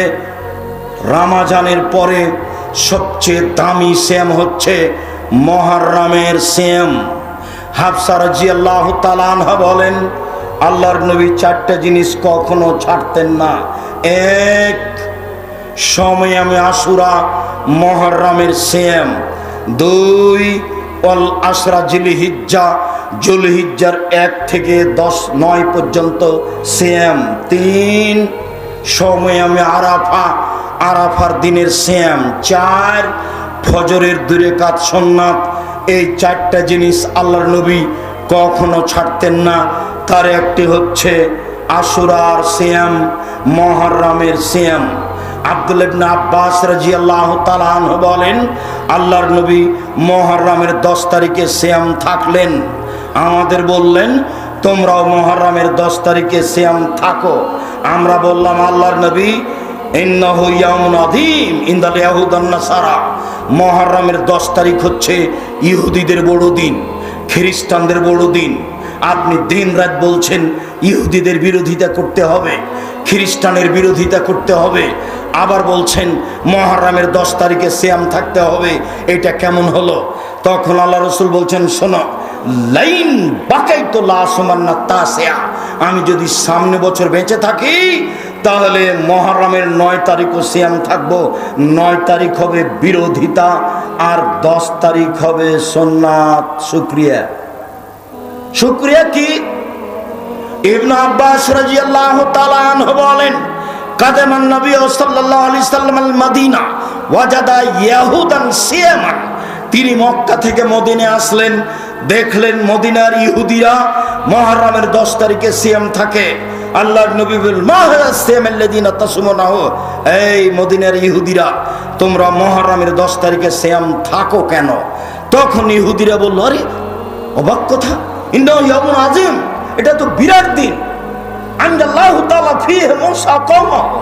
রমাজানের পরে সবচেয়ে দামি সিয়াম হচ্ছে মুহররমের সিয়াম। হাফসা রাদিয়াল্লাহু তাআলা আনহা বলেন, আল্লাহর নবী 4টা জিনিস কখনো ছাড়তেন না। এক, সময় আমি আশুরা মুহররমের সিয়াম। 2, অল আশরা জিলহিজ্জা, জুলহিজ্জার 1 থেকে 9 পর্যন্ত সিয়াম। 3, সময় আমি আরাফা, আরাফার দিনের সিয়াম। 4, ফজরের 2 রাকাত সুন্নাত। এই 4টা জিনিস আল্লাহর নবী কখনো ছাড়তেন না। তার একটি হচ্ছে আশুরার সিয়াম, মুহররমের সিয়াম। আব্দুল্লাহ ইবনে আব্বাস রাদিয়াল্লাহু তাআলা আনহু বলেন, আল্লাহর নবী মুহররমের 10 তারিখে সিয়াম থাকলেন। আমাদের বললেন, তোমরাও মুহররমের 10 তারিখে সিয়াম থাকো। আমরা বললাম, আল্লাহর নবী, ইন্নাহু ইয়াউমুন আযীম ইনদাল ইয়াহুদ ওয়ান নাসারা। মুহররমের 10 তারিখ হচ্ছে ইহুদিদের বড় দিন, খ্রিস্টানদের বড় দিন। আপনি দিন রাত বলছেন ইহুদিদের বিরোধিতা করতে হবে, খ্রিস্টানের বিরোধিতা করতে হবে, আবার বলছেন মুহররমের 10 তারিখে সিয়াম থাকতে হবে। এটা কেমন হলো? তখন আল্লাহ রাসূল বলছেন, শোনো, লাইন বাকাইতু লা সুমান্না তাসিয়া, আমি যদি সামনে বছর বেঁচে থাকি তাহলে মুহররমের 9 তারিখও সিয়াম থাকবো। 9 তারিখ হবে বিরোধিতা, আর 10 তারিখ হবে সুন্নাত। শুকরিয়া। শুকরিয়া কি? ইবনে আব্বাস রাদিয়াল্লাহু তাআলা আনহু বলেন, কাদামান নবী সাল্লাল্লাহু আলাইহি সাল্লাম আল মদিনা ওয়াজাদা ইয়াহুদান সিয়ামান। তিনি মক্কা থেকে মদিনে আসলেন, দেখলেন মদিনার ইহুদিরা মুহররমের 10 তারিখে সিয়াম থাকে। আল্লাহর নবী বলেন, মা হাযা সিয়াম আল্লাযিনা তাসুমুনাহু, এই মদিনার ইহুদিরা, তোমরা মুহররমের 10 তারিখে সিয়াম থাকো কেন? তখন ইহুদিরা বলল, আরে অবাক কথা, ইন্নাহু ইয়াউমুন আযীম, এটা তো বিরাট দিন। আনজাল্লাহু তাআলা ফীহি মূসা কওমাহু,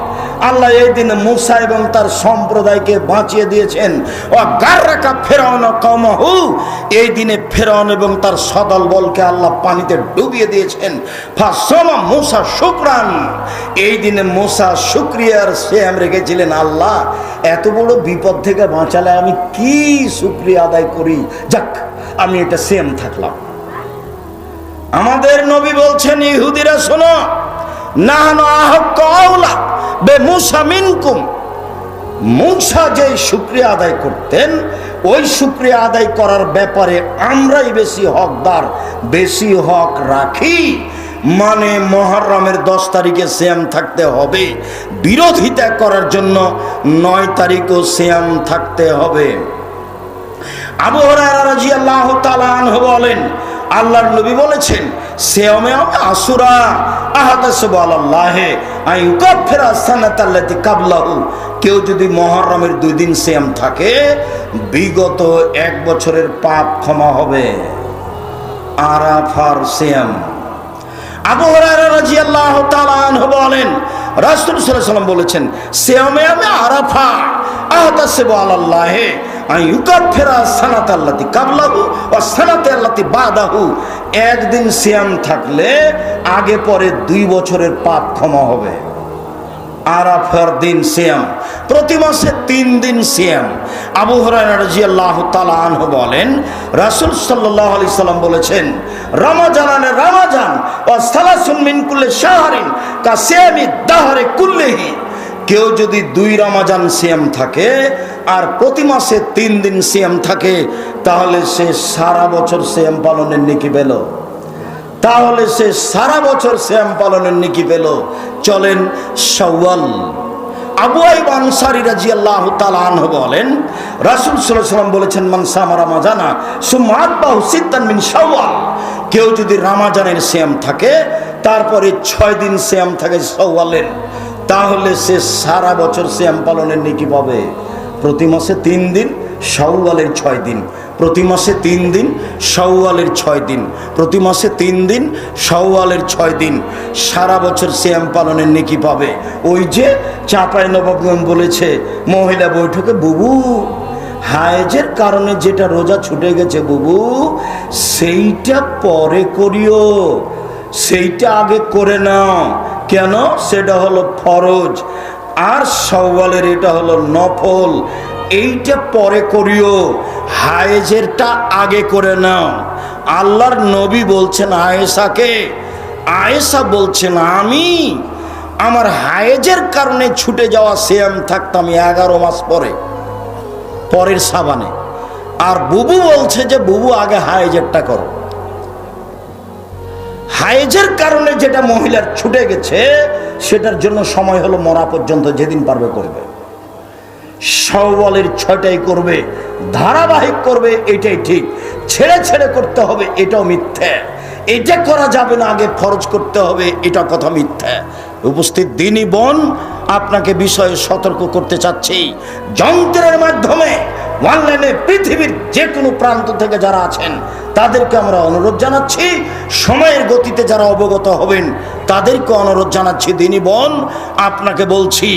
আল্লাহ এই দিনে মূসা এবং তার সম্প্রদায়কে বাঁচিয়ে দিয়েছেন। ওয়া গাররাকা ফিরআউন কওমাহু, এই দিনে ফিরআউন এবং তার সদল বলকে আল্লাহ পানিতে ডুবিয়ে দিয়েছেন। ফাসামা মূসা শুকরান, এই দিনে মূসা শুকরিয়ার সিয়াম রেখেছিলেন। আল্লাহ এত বড় বিপদ থেকে বাঁচালে আমি কি শুকরিয়া আদায় করি, যাক আমি এটা সিয়াম থাকলাম। আমাদের নবী বলছেন, ইহুদিরা শোনো, নাহনু আহাক্কু আওলা বে মূসা মিনকুম। মূসা যে শুকরিয়া আদায় করতেন, ওই শুকরিয়া আদায় করার ব্যাপারে আমরাই বেশি হকদার, বেশি হক রাখি। মানে মুহররমের 10 তারিখে সিয়াম থাকতে হবে, বিরোধিতা করার জন্য 9 তারিখও সিয়াম থাকতে হবে। আবু হুরায়রা রাদিয়াল্লাহু তাআলা আনহু বলেন, আল্লাহর নবী বলেছেন, সিয়ামে আশুরা আহাদাসু আলাল্লাহি আইয়ুকাফিরা সানাতাল্লাতি কাবলাহু, কেউ যদি মুহররমের 2 দিন সিয়াম থাকে বিগত 1 বছরের পাপ ক্ষমা হবে। আরাফার সিয়াম। আবু হুরায়রা রাদিয়াল্লাহু তাআলা আনহু বলেন, রাসূল সাল্লাল্লাহু আলাইহি ওয়াসাল্লাম বলেছেন, সিয়ামে আরাফা আহাদাসু আলাল্লাহি আইয়ুকাফিরা সানাতাল্লাতি কাবলাহু ওয়া সানাতাল্লাতি বাদাহু, একদিন সিয়াম থাকলে আগে পরে 2 বছরের পাপ ক্ষমা হবে। আরাফার দিন সিয়াম, প্রতি মাসে 3 দিন সিয়াম। আবু হুরায়রা রাদিয়াল্লাহু তাআলা আনহু বলেন, রাসূল সাল্লাল্লাহু আলাইহি সাল্লাম বলেছেন, রমাজানে রমাজান ওয়া সালাসুন মিন কুল্লি শাহরিন কা সিয়ামি দাহরে কুল্লিহি, কেউ যদি 2 রমাজান সিয়াম থাকে আর প্রতি মাসে 3 দিন সিয়াম থাকে তাহলে সে সারা বছর সিয়াম পালনের নেকি পেল, তাহলে সে সারা বছর সিয়াম পালনের নেকি পেল। চলেন শাওয়াল। আবু আইয়ুব আনসারী রাদিয়াল্লাহু তাআলা আনহু বলেন, রাসূল সাল্লাল্লাহু আলাইহি ওয়াসাল্লাম বলেছেন, মান সামা রমাজানা সুম্মা আতবাহু সিত্তান মিন শাওয়াল, কেউ যদি রমাজানের সিয়াম থাকে তারপরে 6 দিন সিয়াম থাকে শাওয়ালের, তাহলে সে সারা বছর সিয়াম পালনের নেকি পাবে। প্রতি মাসে 3 দিন, শাওয়ালের 6 দিন, প্রতি মাসে 3 দিন, শাওয়ালের 6 দিন, প্রতি মাসে 3 দিন, শাওয়ালের 6 দিন, সারা বছর সিয়াম পালনের নেকি পাবে। ওই যে চাঁপাইনবাবগঞ্জ বলেছে মহিলা বৈঠকে, বুবু হায়েজের কারণে যেটা রোজা ছুটে গেছে বুবু, সেইটা পরে করিও, সেইটা আগে করে নাও। কেন? সেটা হলো ফরজ, আর শাওয়ালের এটা হলো নফল, এইটা পরে করিও, হায়েজেরটা আগে করে নাও। আল্লাহর নবী বলছেন আয়েশাকে, আয়েশা বলছেন, আমি আমার হায়েজের কারণে ছুটে যাওয়া সিয়াম থাকতাম 11 মাস পরের সাবানে, আর বুবু বলছে যে বুবু আগে হায়েজেরটা করো। হায়েজের কারণে যেটা মহিলার ছুটে গেছে সেটার জন্য সময় হলো মরা পর্যন্ত, যেদিন পারবে করবে। শাওয়ালের 6টাই করবে, ধারাবাহিক করবে, এটাই ঠিক। ছেড়ে ছেড়ে করতে হবে এটাও মিথ্যা, এটা করা যাবে না, আগে ফরজ করতে হবে, এটা কথা মিথ্যা। উপস্থিত দিনী বোন, আপনাকে বিষয়ে সতর্ক করতে চাচ্ছি, যন্ত্রের মাধ্যমে অনলাইনে পৃথিবীর যে কোনো প্রান্ত থেকে যারা আছেন তাদেরকে আমরা অনুরোধ জানাচ্ছি, সময়ের গতিতে যারা অবগত হবেন তাদেরকে অনুরোধ জানাচ্ছি, দিনী বোন আপনাকে বলছি,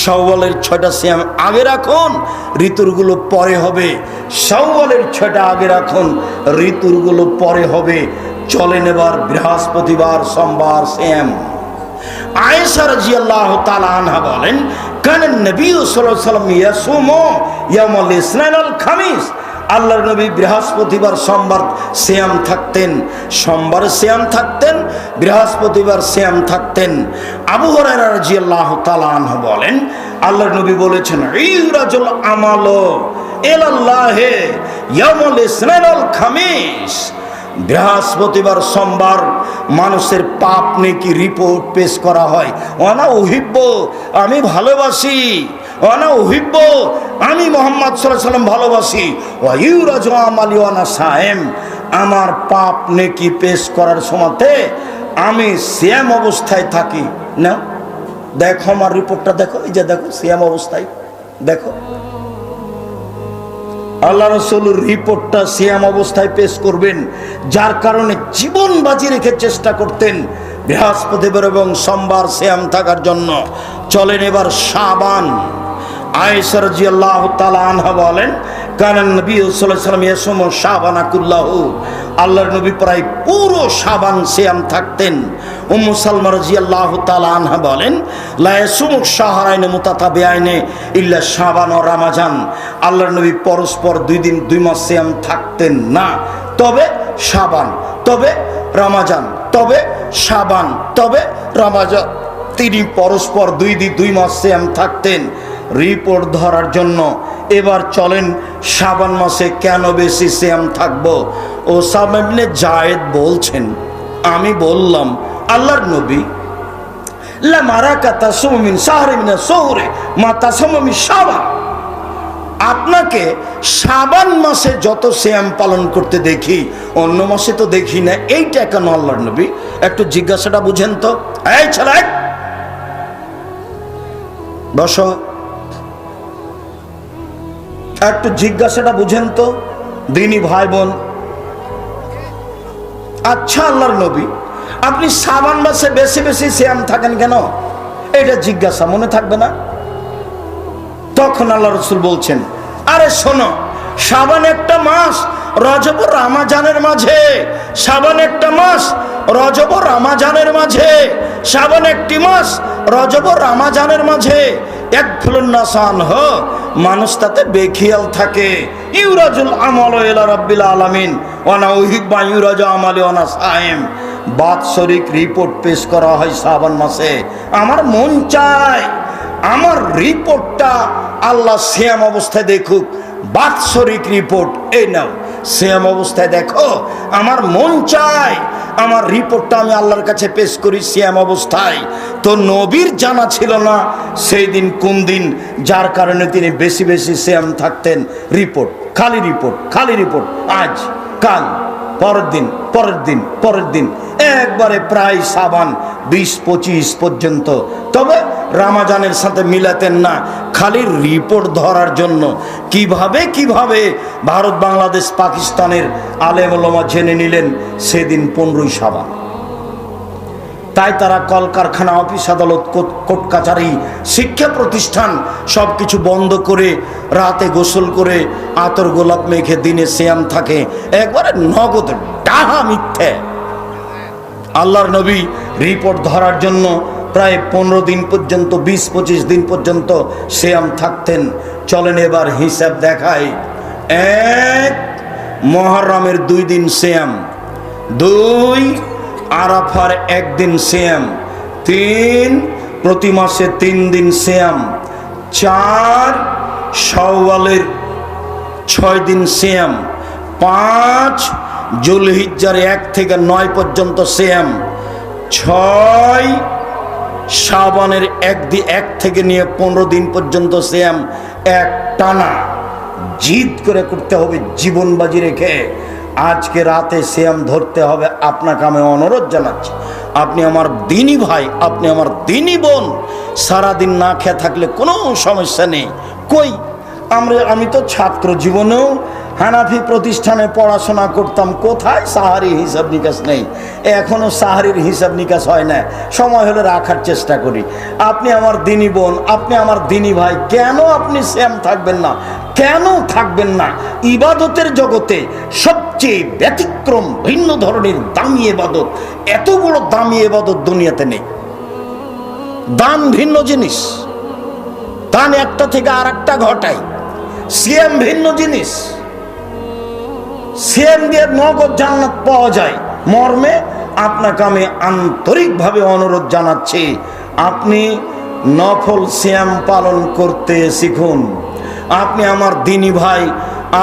শাওয়ালের 6টা সিয়াম আগে রাখুন, ঋতুরগুলো পরে হবে। শাওয়ালের 6টা আগে রাখুন, ঋতুরগুলো পরে হবে। চলেন এবার বৃহস্পতিবার, সোমবার সিয়াম। আয়েশা রাদিয়াল্লাহু তাআলা আনহা বলেন, কানান নবী সাল্লাল্লাহু আলাইহি ওয়াসাল্লাম ইয়াসুমু ইয়াউমাল ইসনাইন ওয়াল খামিস, আল্লাহর নবী বৃহস্পতিবার সোমবার সিয়াম থাকতেন, সোমবার সিয়াম থাকতেন, বৃহস্পতিবার সিয়াম থাকতেন। আবু হুরায়রা রাদিয়াল্লাহু তাআলা আনহু বলেন, আল্লাহর নবী বলেছেন, ইউরাজুল আমালু ইলাল্লাহি ইয়াউমাল ইসনাইন ওয়াল খামিস, বৃহস্পতিবার সোমবার মানুষের পাপ নেকি রিপোর্ট পেশ করা হয়। ওয়ানা উহিব্ব, আমি ভালোবাসি, ওয়ানা উহিব্ব, আমি মুহাম্মদ সাল্লাল্লাহু আলাইহি ওয়াসাল্লাম ভালোবাসি, ওয়া ইউরাজু আমালি ওয়ানা সায়েম, আমার পাপ নেকি পেশ করার সময়তে আমি সিয়াম অবস্থায় থাকি। না দেখো আমার রিপোর্টটা দেখো, এই যে দেখো সিয়াম অবস্থায়, দেখো আল্লাহ রাসূলের রিপোর্টটা সিয়াম অবস্থায় পেশ করবেন, যার কারণে জীবন বাজি রেখে চেষ্টা করতেন বৃহস্পতিবার এবং সোমবার সিয়াম থাকার জন্য। চলেন এবার শাবান। আয়েশা রাদিয়াল্লাহু তাআলা আনহা বলেন, কানান নবী সাল্লাল্লাহু আলাইহি ওয়াসাল্লাম ইয়াসুমু শাবানা কুল্লাহু, আল্লাহর নবী প্রায় পুরো শাবান সিয়াম থাকতেন। উম্মু সালমা রাদিয়াল্লাহু তাআলা আনহা বলেন, লা ইয়াসুমু শাহরাইন মুতাতাবিআইন ইল্লা শাবান ও রমাজান, আল্লাহর নবী পরস্পর 2 দিন 2 মাস সিয়াম থাকতেন না, তবে শাবান, তবে রমাজান, তবে শাবান, তবে রমাজান, তিনি পরস্পর 2 দিন 2 মাস সিয়াম থাকতেন রিপোর্ট ধরার জন্য। এবার চলেন শাবান মাসে কেন বেশি সিয়াম থাকবো। ওসামা ইবনে জায়েদ বলছেন, আমি বললাম আল্লাহর নবী, লা মারাকা তাসুমু মিন শাহরি মিন শুহুরি মা তাসুমু মিন শাবান, আপনাকে শাবান মাসে যত সিয়াম পালন করতে দেখি অন্য মাসে তো দেখি না, এইটা কেন আল্লাহর নবী? একটু জিজ্ঞাসাটা বুঝেন তো। এই ছেলে বসো, একটু জিজ্ঞাসাটা বুঝেন তো দিনী ভাই বোন। আচ্ছা আল্লাহর নবী, আপনি শাবান মাসে বেশি বেশি সিয়াম থাকেন কেন? এটা জিজ্ঞাসা মনে থাকবে না? তখন আল্লাহ রাসূল বলছেন, আরে শোনো, শাবান একটা মাস, রজব ও রমজানের মাঝে। শাবান একটা মাস, রজব ও রমজানের মাঝে। শাবান একটি মাস, রজব ও রমজানের মাঝে। এক ফুলুন্নাসান হ, মানুষ তাতে বেখিয়াল থাকে। ইউরাজুল আমাল ইলা রাব্বিল আলামিন ওয়া না উহিব্বু ইউরাজু আমালি ওয়া না সাইম। বাৎসরিক রিপোর্ট পেশ করা হয় শাবান মাসে। আমার মন চায় আমার রিপোর্টটা আল্লাহ সিয়াম অবস্থায় দেখুক। বাৎসরিক রিপোর্ট এই নাও, সিয়াম অবস্থায় দেখো। আমার মন চায় আমার রিপোর্টটা আমি আল্লাহর কাছে পেশ করি সিয়াম অবস্থায়। তো নবীর জানা ছিল না সেই দিন কোন দিন, যার কারণে তিনি বেশি বেশি সিয়াম থাকতেন। রিপোর্ট, খালি রিপোর্ট, খালি রিপোর্ট, আজ কাল পরের দিন পরের দিন পরের দিন, একবারে প্রায় শাবান 20-25 পর্যন্ত। তবে রমজানের সাথে মিলাতেন না, খালি রিপোর্ট ধরার জন্য। কিভাবে কিভাবে ভারত, বাংলাদেশ, পাকিস্তানের আলেম ওলামা জেনে নিলেন সেদিন 15ই শাবান। তাই তারা কলকারখানা, অফিস আদালত, কোর্ট কাচারি, শিক্ষা প্রতিষ্ঠান সবকিছু বন্ধ করে রাতে গোসল করে আতর গোলাপ মেখে দিনে সিয়াম থাকে। একবারে নগদ ডাহা মিথ্যে। আল্লাহর নবী রিপোর্ট ধরার জন্য প্রায় 15 দিন পর্যন্ত, 20-25 দিন পর্যন্ত সিয়াম থাকতেন। চলেন এবার হিসাব দেখাই। 1 মুহররমের 2 দিন সিয়াম, 2 আরাফার 1 দিন সিয়াম, 3 প্রতি মাসে 3 দিন সিয়াম, 4 শাওয়ালের 6 দিন সিয়াম, 5 জুলহিজ্জার 1 থেকে 9 পর্যন্ত সিয়াম, 6 শাবানের 1 থেকে নিয়ে 15 দিন পর্যন্ত সিয়াম। এক টানা জিদ করে করতে হবে, জীবন বাজি রেখে। আজকে রাতে সিয়াম ধরতে হবে। আপনাকে আমি অনুরোধ জানাচ্ছি, আপনি আমার দিনী ভাই, আপনি আমার দিনী বোন। সারাদিন না খেয়ে থাকলে কোনো সমস্যা নেই। কই আমি তো ছাত্র জীবনেও হানাফি প্রতিষ্ঠানে পড়াশোনা করতাম, কোথায় সাহারি হিসাব নিকাশ নেই। এখনো সাহারির হিসাব নিকাশ হয় না, সময় হলে রাখার চেষ্টা করি। আপনি আমার দিনী বোন, আপনি আমার দিনী ভাই, কেন আপনি সিয়াম থাকবেন না? কেন থাকবেন না? ইবাদতের জগতে সবচেয়ে ব্যতিক্রম ভিন্ন ধরনের দামি ইবাদত, এত বড় দামি ইবাদত দুনিয়াতে নেই। দান ভিন্ন জিনিস, দান একটা থেকে আর একটা ঘটায়। সিয়াম ভিন্ন জিনিস, সিয়াম দিয়ে নগদ জান্নাত পাওয়া যায় মর্মে আপনাকে আমি আন্তরিকভাবে অনুরোধ জানাচ্ছি, আপনি নফল সিয়াম পালন করতে শিখুন। আপনি আমার দিনী ভাই,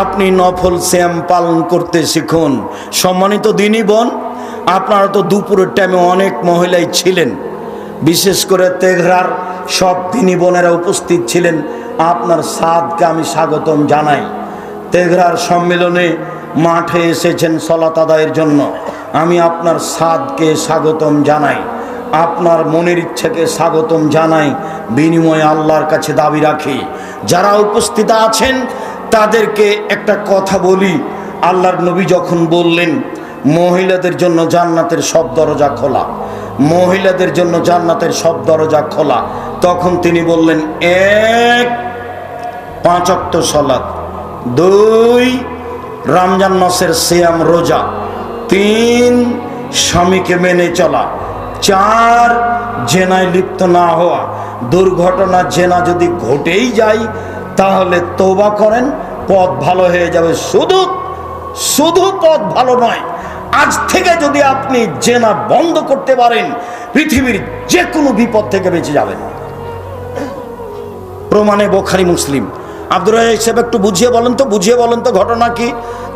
আপনি নফল সিয়াম পালন করতে শিখুন। সম্মানিত দিনী বোন, আপনারা তো দুপুরের টাইমে অনেক মহিলাই ছিলেন, বিশেষ করে তেঘরার সব দিনী বোনেরা উপস্থিত ছিলেন। আপনার সাদকে আমি স্বাগতম জানাই। তেঘরার সম্মেলনে মাঠে এসেছেন সলাত আদায়ের জন্য, আমি আপনার সাদকে স্বাগতম জানাই, আপনার মনের ইচ্ছাকে স্বাগতম জানাই। বিনিময়ে আল্লাহর কাছে দাবি রাখি, যারা উপস্থিত আছেন তাদেরকে একটা কথা বলি। আল্লাহর নবী যখন বললেন মহিলাদের জন্য জান্নাতের সব দরজা খোলা, মহিলাদের জন্য জান্নাতের সব দরজা খোলা, তখন তিনি বললেন 1 5 ওয়াক্ত সালাত, 2 রমজান মাসের সিয়াম রোজা, 3 স্বামীকে মেনে চলা, 4 জেনায় লিপ্ত না হওয়া। দুর্ঘটনা জেনা যদি ঘটেই যায় তাহলে তওবা করেন, পথ ভালো হয়ে যাবে। শুধু পথ ভালো নয়, আজ থেকে যদি আপনি জেনা বন্ধ করতে পারেন পৃথিবীর যে কোনো বিপদ থেকে বেঁচে যাবেন। প্রমাণে বুখারী মুসলিম। আব্দুর রাজ্জাক সাহেব একটু বুঝিয়ে বলেন তো ঘটনা কি?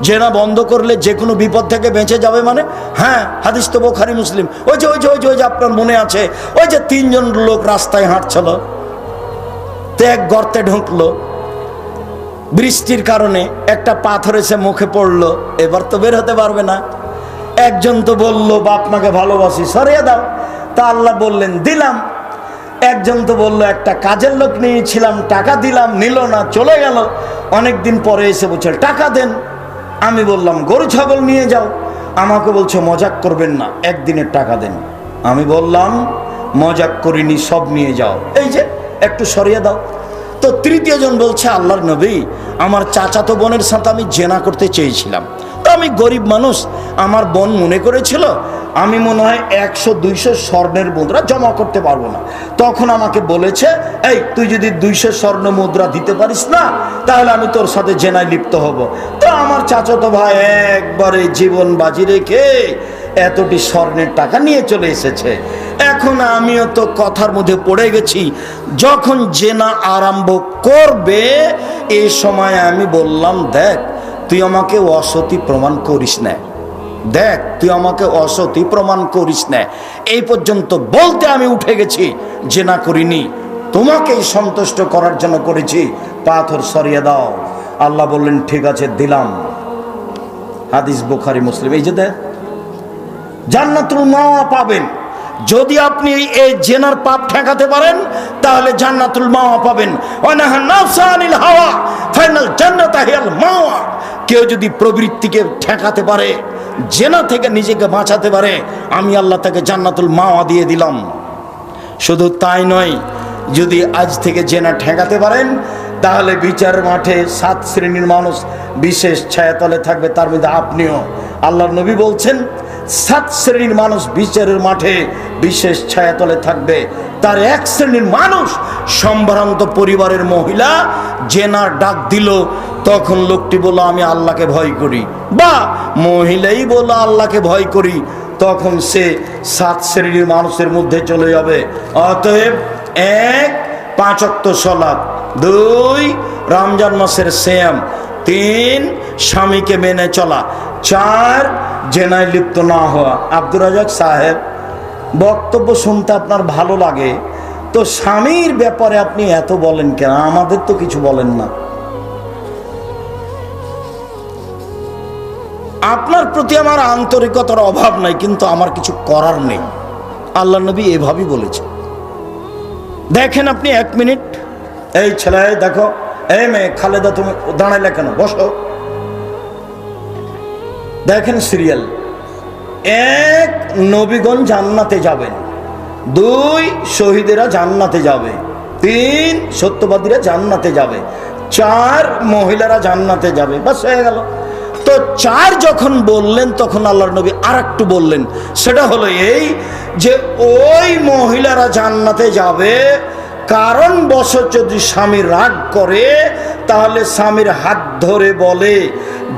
জেনা বন্ধ করলে যে কোনো বিপদ থেকে বেঁচে যাবে মানে? হ্যাঁ, হাদিস তো বুখারী মুসলিম। ওই যে আপনার মনে আছে, ওই যে 3 জন লোক রাস্তায় হাঁটছিল, তো এক গর্তে ঢুকলো, বৃষ্টির কারণে একটা পাথর এসে মুখে পড়লো, এবার তো বের হতে পারবে না। একজন তো বললো বাপ মাকে ভালোবাসি, সরিয়ে দাও, তা আল্লাহ বললেন দিলাম। একজন তো বললো একটা কাজের লোক নিয়েছিলাম, টাকা দিলাম, নিল না, চলে গেল। অনেকদিন পরে এসে বলছে টাকা দেন। আমি বললাম গরু ছাগল নিয়ে যাও। আমাকে বলছে মজাক করবেন না, একদিনের টাকা দেন। আমি বললাম মজাক করিনি, সব নিয়ে যাও, এই যে একটু সরিয়ে দাও। তো তৃতীয় জন বলছে আল্লাহর নবী, আমার চাচাতো বোনের সাথে আমি জেনা করতে চেয়েছিলাম, তো আমি গরিব মানুষ, আমার বোন মনে করেছিল আমি মনে হয় 100-200 স্বর্ণের মুদ্রা জমা করতে পারবো না। তখন আমাকে বলেছে, এই তুই যদি 200 স্বর্ণ মুদ্রা দিতে পারিস না, তাহলে আমি তোর সাথে জেনায় লিপ্ত হব। তো আমার চাচাতো ভাই একবারে জীবন বাজি রেখে এতটি স্বর্ণের টাকা নিয়ে চলে এসেছে। এখন আমিও তো কথার মধ্যে পড়ে গেছি, যখন জেনা আরম্ভ করবে এই সময় আমি বললাম দেখ তুই আমাকে অসতী প্রমাণ করিস না, দেখ তুই আমাকে অসতী প্রমাণ করিস না। এই পর্যন্ত বলতে আমি উঠে গেছি, জেনা করিনি, তোমাকেই সন্তুষ্ট করার জন্য করেছি, পাথর সরিয়ে দাও। আল্লাহ বললেন ঠিক আছে দিলাম। হাদিস বুখারী মুসলিম। এই যে দেখ, জান্নাতুল মাওয়া পাবেন যদি আপনি এই জেনার পাপ ঠেকাতে পারেন, তাহলে জান্নাতুল মাওয়া পাবেন। ওয়ানাহা নাফসা আনিল হাওয়া ফাইনাল জান্নাতা হিয়াল মাওয়া। কেউ যদি প্রবৃত্তিকে ঠেকাতে পারে, জেনা থেকে নিজেকে বাঁচাতে পারে, আমি আল্লাহ তাকে জান্নাতুল মাওয়া দিয়ে দিলাম। শুধু তাই নয়, যদি আজ থেকে জেনা ঠেকাতে পারেন, তাহলে বিচার মাঠে 7 শ্রেণীর মানুষ বিশেষ ছায়াতলে থাকবে, তার মধ্যে আপনিও। আল্লাহর নবী বলছেন 7 শ্রেণীর মানুষ বিচারের মাঠে বিশেষ ছায়াতলে থাকবে। তার 1 শ্রেণীর মানুষ সম্ভ্রান্ত পরিবারের মহিলা, জেনার ডাক দিল, তখন লোকটি বলল আমি আল্লাহকে ভয় করি, বা মহিলাই বলল আল্লাহকে ভয় করি, তখন সে 7 শ্রেণীর মানুষের মধ্যে চলে যাবে। অতএব 1 5 ওয়াক্ত সালাত, 2 রমজান মাসের সিয়াম, 3 স্বামীকে মেনে চলা, 4 জেনায় লিপ্ত না হওয়া। আব্দুর রাজ্জাক সাহেব, বক্তব্য শুনতে আপনার ভালো লাগে, তো স্বামীর ব্যাপারে আপনি এত বলেন কেন? আমাদের তো কিছু বলেন না। আপনার প্রতি আমার আন্তরিকতার অভাব নাই, কিন্তু আমার কিছু করার নেই। আল্লাহ নবী এভাবেই বলেছে। দেখেন আপনি 1 মিনিট, এই ছেলে দেখো, এই মেয়ে খালেদা তুমি দাঁড়াইলে কেন, বসো। দেখেন সিরিয়াল, 1 নবীগণ জান্নাতে যাবেন, 2 শহীদেরা জান্নাতে যাবে, 3 সত্যবাদীরা জান্নাতে যাবে, 4 মহিলারা জান্নাতে যাবে, বাস হয়ে গেল। তো 4 যখন বললেন, তখন আল্লাহর নবী আর একটু বললেন, সেটা হলো এই যে ওই মহিলারা জান্নাতে যাবে কারণ বশত যদি স্বামী রাগ করে, তাহলে স্বামীর হাত ধরে বলে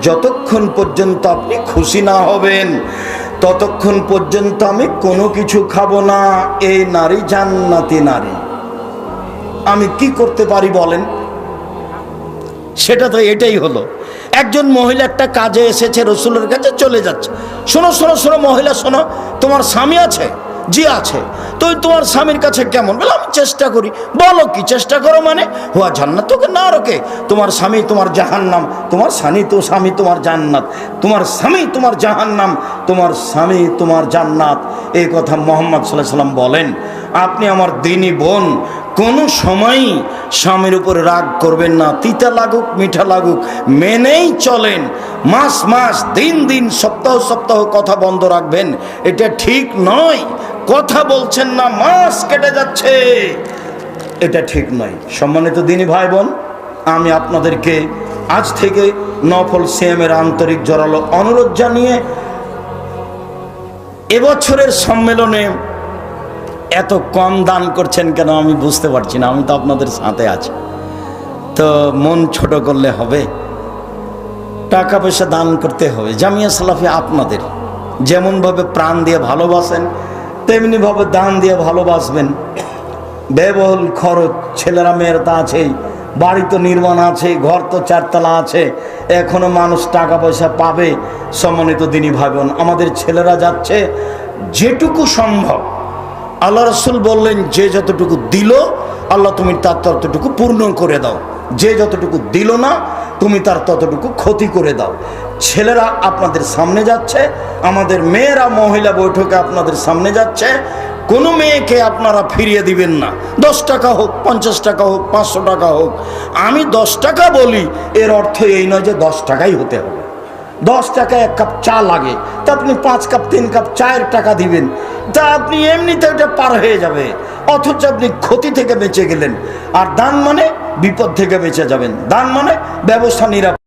যতক্ষণ পর্যন্ত আপনি খুশি না হবেন ততক্ষণ পর্যন্ত আমি কোনো কিছু খাবো না। এই নারী জান্নাতি নারী। আমি কি করতে পারি বলেন? সেটা তো এটাই হলো। একজন মহিলা একটা কাজে এসেছে, রসুলের কাছে চলে যাচ্ছে। শোনো শোনো শোনো মহিলা, শোনো, তোমার স্বামী আছে? জি আছে। তো তোমার স্বামীর কাছে কেমন? বলে আমি চেষ্টা করি। বলো কি চেষ্টা করো মানে? হুয়া জান্নাত তোকে না রোকে, তোমার স্বামী তোমার জাহান্নাম, তোমার স্বামী তোমার জান্নাত, তোমার স্বামী তোমার জাহান্নাম, তোমার স্বামী তোমার জান্নাত। এই কথা মুহাম্মদ সাল্লাল্লাহু আলাইহি ওয়াসাল্লাম বলেন। আপনি আমার দিনী বোন, কোনো সময়ই স্বামীর উপর রাগ করবেন না। তিতা লাগুক মিঠা লাগুক মেনেই চলেন। মাস মাস দিন দিন সপ্তাহ সপ্তাহ কথা বন্ধ রাখবেন, এটা ঠিক নয়। কথা বলছেন না, মাস কেটে যাচ্ছে, এটা ঠিক নয়। সম্মানিত দিনী ভাই বোন, আমি আপনাদেরকে আজ থেকে নফল সিয়ামের আন্তরিক জোরালো অনুরোধ জানিয়ে এবছরের সম্মেলনে এত কম দান করছেন কেন আমি বুঝতে পারছি না। আমি তো আপনাদের সাথে আছি, তো মন ছোট করলে হবে? টাকা পয়সা দান করতে হবে। জামিয়া সালাফি আপনাদের যেমনভাবে প্রাণ দিয়ে ভালোবাসেন, তেমনিভাবে দান দিয়ে ভালোবাসবেন। ব্যয়বহুল খরচ, ছেলেরা মেয়েরা তা আছেই, বাড়ি তো নির্মাণ আছে, ঘর তো 4 তলা আছে, এখনো মানুষ টাকা পয়সা পাবে। সম্মানিত দিনী ভাই বোন, আমাদের ছেলেরা যাচ্ছে যেটুকু সম্ভব। আল্লাহ রাসূল বললেন, যে যতটুকু দিল আল্লাহ তুমি তার ততটুকু পূর্ণ করে দাও, যে যতটুকু দিল না তুমি তার ততটুকু ক্ষতি করে দাও। ছেলেরা আপনাদের সামনে যাচ্ছে, আমাদের মেয়েরা মহিলা বৈঠকে আপনাদের সামনে যাচ্ছে। কোনো মেয়েকে আপনারা ফিরিয়ে দিবেন না। 10 টাকা হোক, 50 টাকা হোক, 500 টাকা হোক। আমি 10 টাকা বলি, এর অর্থ এই নয় যে 10 টাকাই হতে হবে। 10 টাকা 1 কাপ চা লাগে, তা আপনি 5 কাপ 3 কাপ চায়ের টাকা দিবেন, তা আপনি এমনিতে ওটা পার হয়ে যাবে, অথচ আপনি ক্ষতি থেকে বেঁচে গেলেন। আর দান মানে বিপদ থেকে বেঁচে যাবেন, দান মানে ব্যবস্থা নিরাপদ।